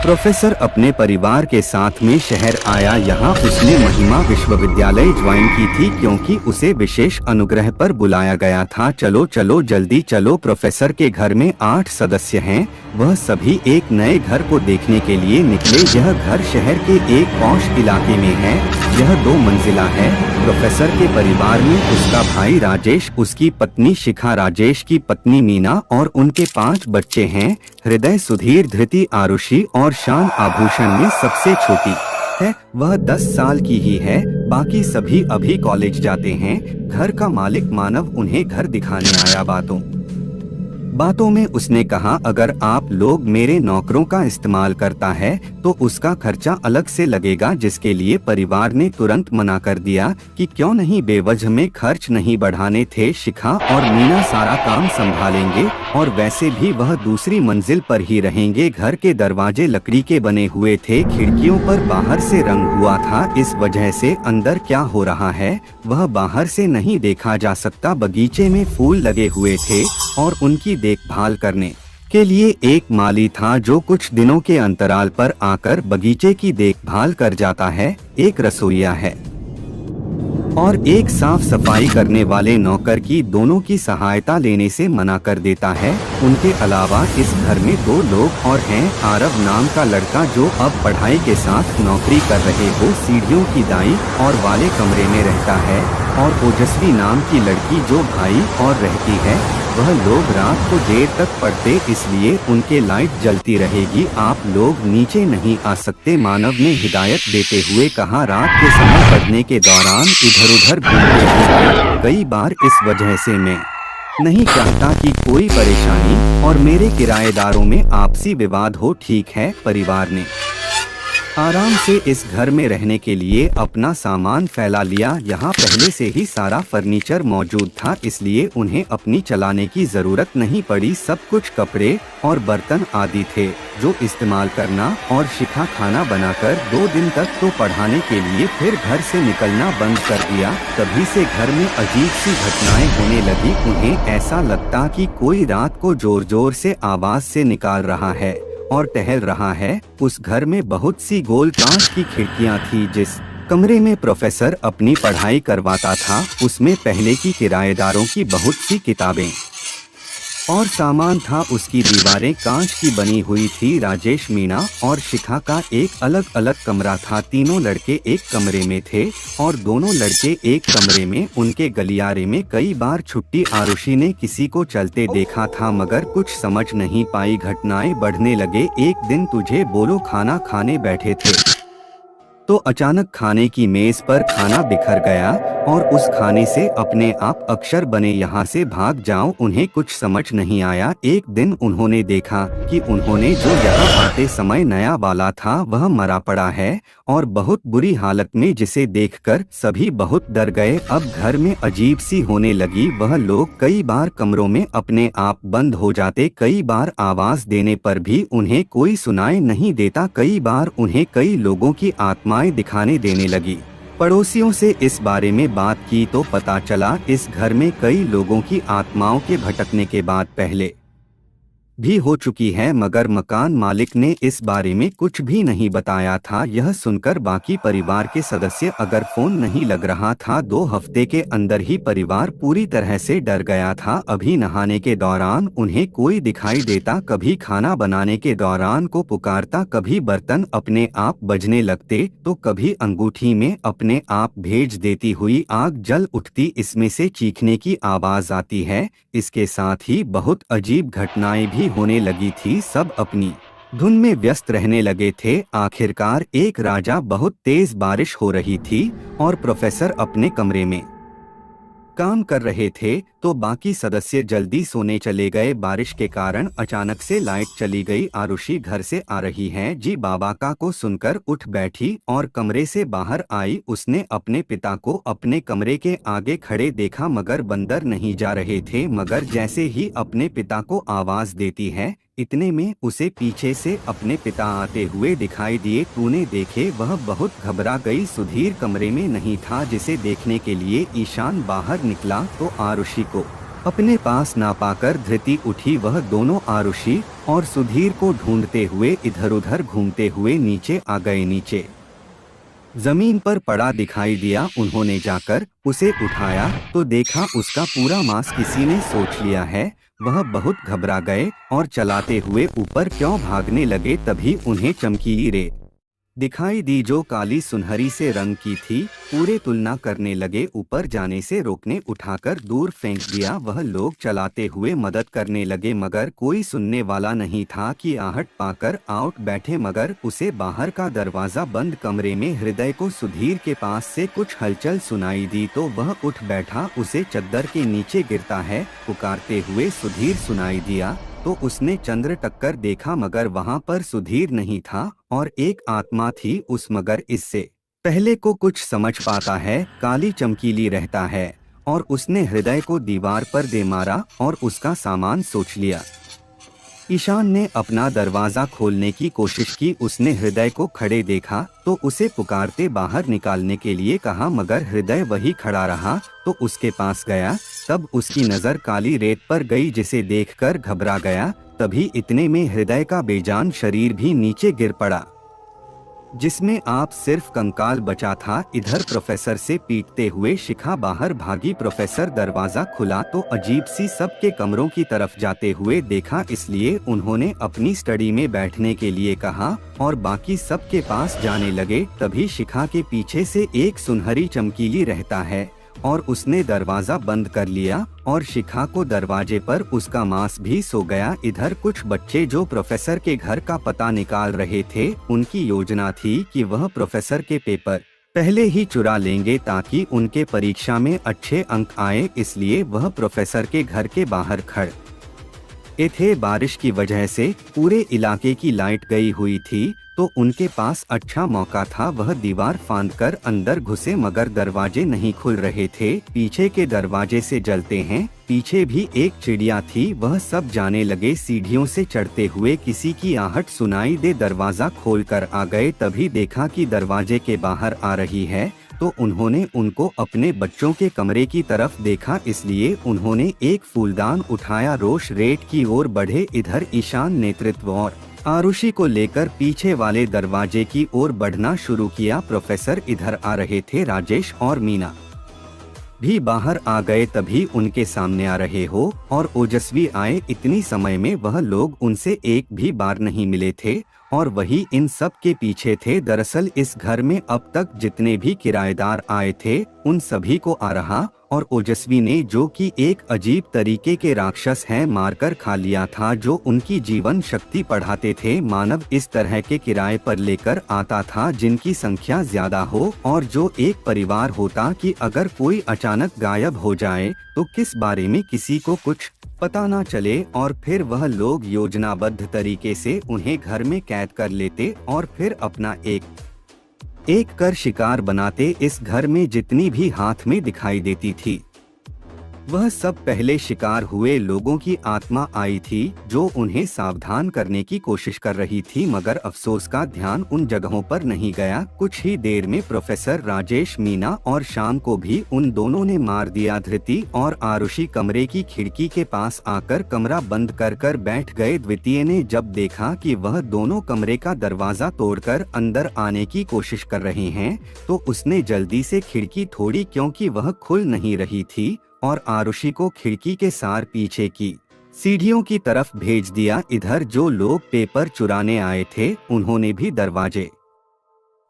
Professor अपने परिवार के साथ में शहर आया। यहाँ उसने महिमा विश्वविद्यालय ज्वाइन की थी क्योंकि उसे विशेष अनुग्रह पर बुलाया गया था। चलो चलो जल्दी चलो। प्रोफेसर के घर में 8 सदस्य हैं। वह सभी एक नए घर को देखने के लिए निकले। यह घर शहर के एक पॉश इलाके में है। यह 2 मंजिला है। प्रोफेसर के परिवार में उसका भाई राजेश, उसकी पत्नी शिखा, राजेश की पत्नी मीना और उनके 5 बच्चे हैं। हृदय, सुधीर, धृति, आरुषि और शान आभूषण में सबसे छोटी है। वह 10 साल की ही है। बाकी सभी अभी कॉलेज जाते हैं। घर का मालिक मानव उन्हें घर दिखाने आया। बातों में उसने कहा, अगर आप लोग मेरे नौकरों का इस्तेमाल करता है तो उसका खर्चा अलग से लगेगा, जिसके लिए परिवार ने तुरंत मना कर दिया कि क्यों नहीं, बेवजह में खर्च नहीं बढ़ाने थे। शिखा और मीना सारा काम संभालेंगे और वैसे भी वह दूसरी मंजिल पर ही रहेंगे। घर के दरवाजे लकड़ी के बने हुए थे। खिड़कियों पर बाहर से रंग हुआ था। इस वजह से अंदर क्या हो रहा है वह बाहर से नहीं देखा जा सकता। बगीचे में फूल लगे हुए थे और उनकी देखभाल करने के लिए एक माली था जो कुछ दिनों के अंतराल पर आकर बगीचे की देखभाल कर जाता है। एक रसोइया है और एक साफ सफाई करने वाले नौकर की दोनों की सहायता लेने से मना कर देता है। उनके अलावा इस घर में 2 लोग और हैं। आरव नाम का लड़का जो अब पढ़ाई के साथ नौकरी कर रहे हो सीढ़ियों की दाईं और वाले कमरे में रहता है, और ओजस्वी नाम की लड़की जो भाई और रहती है। वह लोग रात को देर तक पढ़ते, इसलिए उनके लाइट जलती रहेगी। आप लोग नीचे नहीं आ सकते, मानव ने हिदायत देते हुए कहा। रात के समय पढ़ने के दौरान इधर उधर घूमते हैं। कई बार इस वजह से मैं नहीं चाहता कि कोई परेशानी और मेरे किराएदारों में आपसी विवाद हो। ठीक है। परिवार ने आराम से इस घर में रहने के लिए अपना सामान फैला लिया। यहाँ पहले से ही सारा फर्नीचर मौजूद था, इसलिए उन्हें अपनी चलाने की जरूरत नहीं पड़ी। सब कुछ कपड़े और बर्तन आदि थे जो इस्तेमाल करना। और शिखा खाना बनाकर 2 दिन तक तो पढ़ाने के लिए, फिर घर से निकलना बंद कर दिया। तभी से घर में अजीब सी घटनाएं होने लगी। उन्हें ऐसा लगता कि कोई रात को जोर जोर से आवाज से निकाल रहा है और टहल रहा है। उस घर में बहुत सी गोल कांच की खिड़कियां थी। जिस कमरे में प्रोफेसर अपनी पढ़ाई करवाता था उसमें पहले की किराएदारों की बहुत सी किताबें और सामान था। उसकी दीवारें कांच की बनी हुई थी। राजेश, मीना और शिखा का एक अलग अलग कमरा था। तीनों लड़के एक कमरे में थे और दोनों लड़के एक कमरे में। उनके गलियारे में कई बार छुट्टी आरुषि ने किसी को चलते देखा था, मगर कुछ समझ नहीं पाई। घटनाएं बढ़ने लगे। एक दिन तुझे बोलो खाना खाने बैठे थे तो अचानक खाने की मेज पर खाना बिखर गया और उस खाने से अपने आप अक्षर बने, यहाँ से भाग जाओ। उन्हें कुछ समझ नहीं आया। एक दिन उन्होंने देखा कि उन्होंने जो यहाँ आते समय नया वाला था वह मरा पड़ा है और बहुत बुरी हालत में, जिसे देखकर सभी बहुत डर गए। अब घर में अजीब सी होने लगी। वह लोग कई बार कमरों में अपने आप बंद हो जाते। कई बार आवाज देने पर भी उन्हें कोई सुनाई नहीं देता। कई बार उन्हें कई लोगों की आत्माएं दिखाने देने लगी। पड़ोसियों से इस बारे में बात की तो पता चला इस घर में कई लोगों की आत्माओं के भटकने के बाद पहले भी हो चुकी है, मगर मकान मालिक ने इस बारे में कुछ भी नहीं बताया था। यह सुनकर बाकी परिवार के सदस्य, अगर फोन नहीं लग रहा था 2 हफ्ते के अंदर ही परिवार पूरी तरह से डर गया था। अभी नहाने के दौरान उन्हें कोई दिखाई देता, कभी खाना बनाने के दौरान को पुकारता, कभी बर्तन अपने आप बजने लगते तो कभी अंगूठी में अपने आप भेज देती हुई आग जल उठती। इसमें से चीखने की आवाज आती है। इसके साथ ही बहुत अजीब घटनाएं भी होने लगी थी। सब अपनी धुन में व्यस्त रहने लगे थे। आखिरकार एक राजा, बहुत तेज बारिश हो रही थी और प्रोफेसर अपने कमरे में काम कर रहे थे तो बाकी सदस्य जल्दी सोने चले गए। बारिश के कारण अचानक से लाइट चली गई। आरुषि घर से आ रही है जी बाबा का को सुनकर उठ बैठी और कमरे से बाहर आई। उसने अपने पिता को अपने कमरे के आगे खड़े देखा, मगर बंदर नहीं जा रहे थे। मगर जैसे ही अपने पिता को आवाज देती है, इतने में उसे पीछे से अपने पिता आते हुए दिखाई दिए। तूने देखे? वह बहुत घबरा गई। सुधीर कमरे में नहीं था, जिसे देखने के लिए ईशान बाहर निकला तो आरुषि को अपने पास ना पाकर धृति उठी, वह दोनों आरुषि और सुधीर को ढूंढते हुए इधर उधर घूमते हुए नीचे आ गए। नीचे जमीन पर पड़ा दिखाई दिया। उन्होंने जाकर उसे उठाया तो देखा उसका पूरा मांस किसी ने सोच लिया है। वह बहुत घबरा गए और चलाते हुए ऊपर क्यों भागने लगे। तभी उन्हें चमकीली रेत दिखाई दी जो काली सुनहरी से रंग की थी। पूरे तुलना करने लगे, ऊपर जाने से रोकने, उठाकर दूर फेंक दिया। वह लोग चलाते हुए मदद करने लगे मगर कोई सुनने वाला नहीं था कि आहट पाकर आउट बैठे। मगर उसे बाहर का दरवाजा बंद कमरे में हृदय को सुधीर के पास से कुछ हलचल सुनाई दी तो वह उठ बैठा। उसे चद्दर के नीचे गिरता है पुकारते हुए सुधीर सुनाई दिया तो उसने चंद्र टक्कर देखा मगर वहां पर सुधीर नहीं था और एक आत्मा थी उस मगर इससे पहले को कुछ समझ पाता है, काली चमकीली रहता है और उसने हृदय को दीवार पर दे मारा और उसका सामान सोच लिया। ईशान ने अपना दरवाजा खोलने की कोशिश की। उसने हृदय को खड़े देखा तो उसे पुकारते बाहर निकालने के लिए कहा मगर हृदय वही खड़ा रहा तो उसके पास गया। तब उसकी नजर काली रेत पर गई जिसे देखकर घबरा गया। तभी इतने में हृदय का बेजान शरीर भी नीचे गिर पड़ा जिसमें आप सिर्फ कंकाल बचा था। इधर प्रोफेसर से पीटते हुए शिखा बाहर भागी। प्रोफेसर दरवाजा खुला तो अजीब सी सबके कमरों की तरफ जाते हुए देखा, इसलिए उन्होंने अपनी स्टडी में बैठने के लिए कहा और बाकी सबके पास जाने लगे। तभी शिखा के पीछे से एक सुनहरी चमकीली रहता है और उसने दरवाजा बंद कर लिया और शिखा को दरवाजे पर उसका मांस भी सो गया। इधर कुछ बच्चे जो प्रोफेसर के घर का पता निकाल रहे थे, उनकी योजना थी कि वह प्रोफेसर के पेपर पहले ही चुरा लेंगे ताकि उनके परीक्षा में अच्छे अंक आए। इसलिए वह प्रोफेसर के घर के बाहर खड़े थे। बारिश की वजह से पूरे इलाके की लाइट गई हुई थी तो उनके पास अच्छा मौका था। वह दीवार फांदकर अंदर घुसे मगर दरवाजे नहीं खुल रहे थे। पीछे के दरवाजे से जलते हैं। पीछे भी एक चिड़िया थी। वह सब जाने लगे। सीढ़ियों से चढ़ते हुए किसी की आहट सुनाई दे दरवाजा खोलकर आ गए। तभी देखा कि दरवाजे के बाहर आ रही है तो उन्होंने उनको अपने बच्चों के कमरे की तरफ देखा, इसलिए उन्होंने एक फूलदान उठाया। रोश रेट की ओर बढ़े। इधर ईशान नेतृत्व और आरुषि को लेकर पीछे वाले दरवाजे की ओर बढ़ना शुरू किया। प्रोफेसर इधर आ रहे थे। राजेश और मीना भी बाहर आ गए। तभी उनके सामने आ रहे हो और ओजस्वी आए। इतनी समय में वह लोग उनसे एक भी बार नहीं मिले थे और वही इन सब के पीछे थे। दरअसल इस घर में अब तक जितने भी किराएदार आए थे उन सभी को आ रहा और ओजस्वी ने, जो कि एक अजीब तरीके के राक्षस हैं, मारकर खा लिया था जो उनकी जीवन शक्ति बढ़ाते थे। मानव इस तरह के किराए पर लेकर आता था जिनकी संख्या ज्यादा हो और जो एक परिवार होता कि अगर कोई अचानक गायब हो जाए तो किस बारे में किसी को कुछ पता ना चले और फिर वह लोग योजनाबद्ध तरीके से उन्हें घर में कैद कर लेते और फिर अपना एक कर शिकार बनाते। इस घर में जितनी भी हाथ में दिखाई देती थी वह सब पहले शिकार हुए लोगों की आत्मा आई थी जो उन्हें सावधान करने की कोशिश कर रही थी मगर अफसोस का ध्यान उन जगहों पर नहीं गया। कुछ ही देर में प्रोफेसर, राजेश, मीना और शाम को भी उन दोनों ने मार दिया। धृति और आरुषि कमरे की खिड़की के पास आकर कमरा बंद कर बैठ गए। द्वितीय ने जब देखा कि वह दोनों कमरे का दरवाजा तोड़कर अंदर आने की कोशिश कर रहे हैं तो उसने जल्दी से खिड़की तोड़ी क्योंकि वह खुल नहीं रही थी और आरुषि को खिड़की के सार पीछे की सीढ़ियों की तरफ भेज दिया। इधर जो लोग पेपर चुराने आए थे उन्होंने भी दरवाजे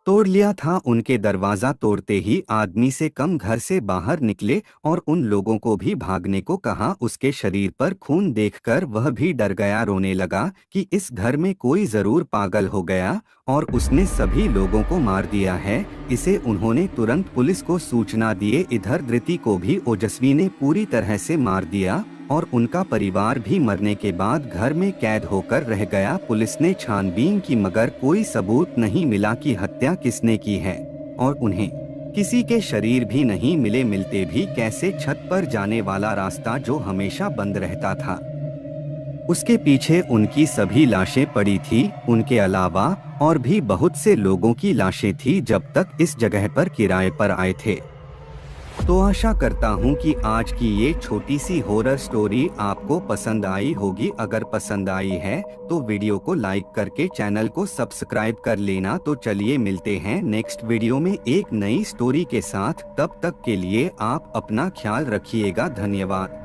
तोड़ लिया था। उनके दरवाजा तोड़ते ही आदमी से कम घर से बाहर निकले और उन लोगों को भी भागने को कहा। उसके शरीर पर खून देखकर वह भी डर गया, रोने लगा कि इस घर में कोई जरूर पागल हो गया और उसने सभी लोगों को मार दिया है। इसे उन्होंने तुरंत पुलिस को सूचना दिए। इधर धृति को भी ओजस्वी ने पूरी तरह से मार दिया और उनका परिवार भी मरने के बाद घर में कैद होकर रह गया। पुलिस ने छानबीन की मगर कोई सबूत नहीं मिला कि हत्या किसने की है और उन्हें किसी के शरीर भी नहीं मिले। मिलते भी कैसे, छत पर जाने वाला रास्ता जो हमेशा बंद रहता था उसके पीछे उनकी सभी लाशें पड़ी थी। उनके अलावा और भी बहुत से लोगों की लाशें थी जब तक इस जगह पर किराए पर आए थे। तो आशा करता हूँ कि आज की ये छोटी सी हॉरर स्टोरी आपको पसंद आई होगी। अगर पसंद आई है तो वीडियो को लाइक करके चैनल को सब्सक्राइब कर लेना। तो चलिए मिलते हैं नेक्स्ट वीडियो में एक नई स्टोरी के साथ। तब तक के लिए आप अपना ख्याल रखिएगा। धन्यवाद।